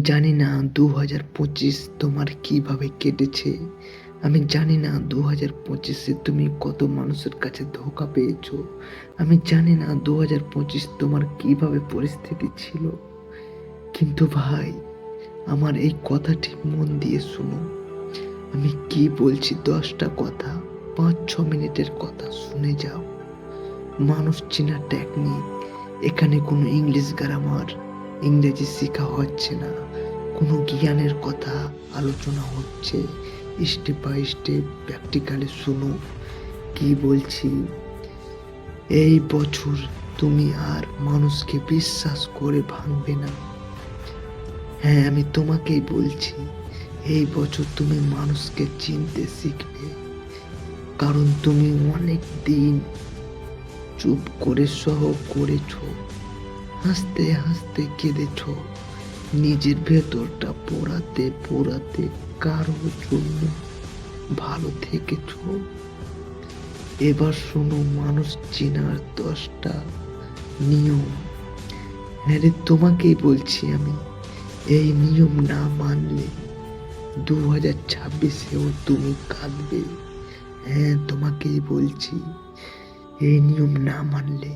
জানি না 2025 তোমার কিভাবে কেটেছে। আমি জানি না 2025-এ তুমি কত মানুষের কাছে ধোঁকা পেয়েছো। আমি জানি না 2025 তোমার কিভাবে পরিস্থিতি ছিল। কিন্তু ভাই, আমার এই কথাটি মন দিয়ে শোনো। আমি কি বলছি 10টা কথা, 5-6 মিনিটের কথা শুনে যাও। মানুষ চেনা টেকনিক, এখানে কোনো ইংলিশ গ্রামার, ইংরেজি শেখা হচ্ছে না, কোনো জ্ঞানের কথা আলোচনা হচ্ছে। স্টেপ বাই স্টেপ প্র্যাকটিক্যালি শুনো কি বলছি। এই বছর তুমি আর মানুষকে বিশ্বাস করে ভাঙবে না। হ্যাঁ, আমি তোমাকেই বলছি, এই বছর তুমি মানুষকে চিনতে শিখবে। কারণ তুমি অনেক দিন চুপ করে সহ করেছ, হাসতে হাসতে কেঁদেছ, নিজের ভেতরটা পোড়াতে পোড়াতে কারোর জন্য ভালো থেকেছ। এবার শোনো মানুষ চেনার 10টা নিয়ম। হ্যাঁ রে, তোমাকেই বলছি আমি। এই নিয়ম না মানলে 2026-এও তুমি কাঁদবে। হ্যাঁ, তোমাকেই বলছি, এই নিয়ম না মানলে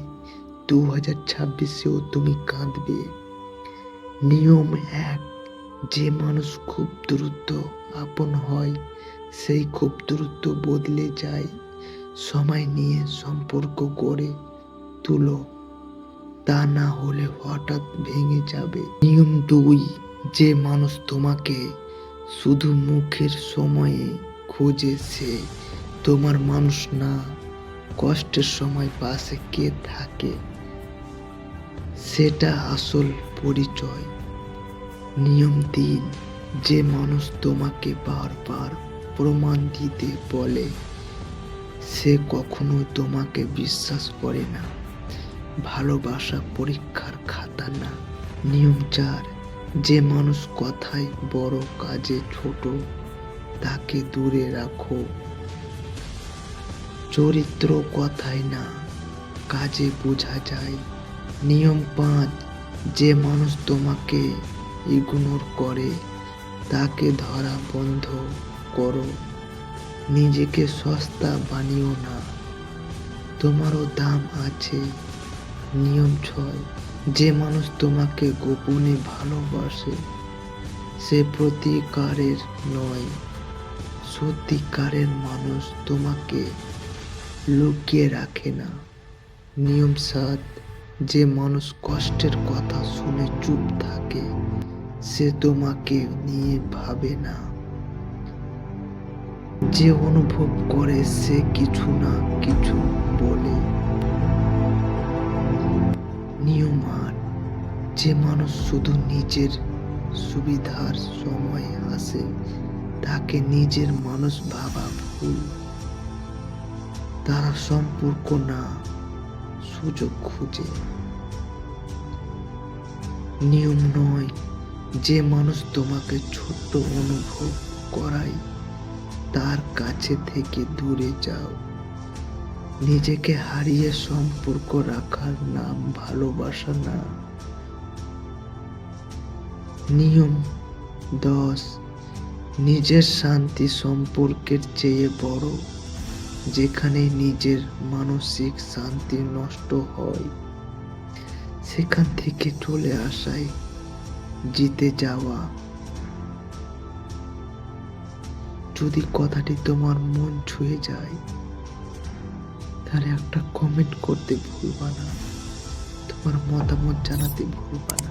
2026-এও তুমি কাঁদবে। নিয়ম 1, যে মানুষ খুব দ্রুত আপন হয় সেই খুব দ্রুত বদলে যায়। সময় নিয়ে সম্পর্ক গড়ে তুলো, তা না হলে হঠাৎ ভেঙে যাবে। নিয়ম 2, যে মানুষ তোমাকে শুধু মুখের সময়ে খোঁজে সে তোমার মানুষ না। কষ্টের সময় পাশে কে থাকে সেটা আসল পরিচয়। নিয়ম 3, যে মানুষ তোমাকে বারবার প্রমাণ দিতে বলে সে কখনোই তোমাকে বিশ্বাস করে না। ভালোবাসা পরীক্ষার খাতা না। নিয়ম 4, যে মানুষ কথায় বড় কাজে ছোট তাকে দূরে রাখো। চরিত্র কথায় না, কাজে বোঝা যায়। নিয়ম 5, যে মানুষ তোমাকে ইগনোর করে তাকে ধরা বন্ধ করো। নিজেকে সস্তা বানিও না, তোমারও দাম আছে। নিয়ম 6, যে মানুষ তোমাকে গোপনে ভালোবাসে সে প্রতিকারের নয়। সত্যিকারের মানুষ তোমাকে লুকিয়ে রাখে না। নিয়ম 7, যে মানুষ কষ্টের কথা শুনে চুপ থাকে সে তোমাকে নিয়ে ভাবে না। যে অনুভব করে সে কিছু না কিছু বলে। নিয়ম 8, যে মানুষ শুধু নিজের সুবিধার সময় আসে তাকে নিজের মানুষ ভাবা ভুল। তারা সম্পর্ক না, সুযোগ খুঁজে। নিয়ম 9, যে মানুষ তোমাকে ছোট্ট অনুভব করায় তার কাছে থেকে দূরে যাও। নিজেকে হারিয়ে সম্পর্ক রাখার নাম ভালোবাসা না। নিয়ম 10, নিজের শান্তি সম্পর্কের চেয়ে বড়। যেখানে নিজের মানসিক শান্তি নষ্ট হয় সেখান থেকে চলে আসায় জিতে যাওয়া। যদি কথাটি তোমার মন ছুঁয়ে যায় তাহলে একটা কমেন্ট করতে ভুলবা না, তোমার মতামত জানাতে ভুলবা না।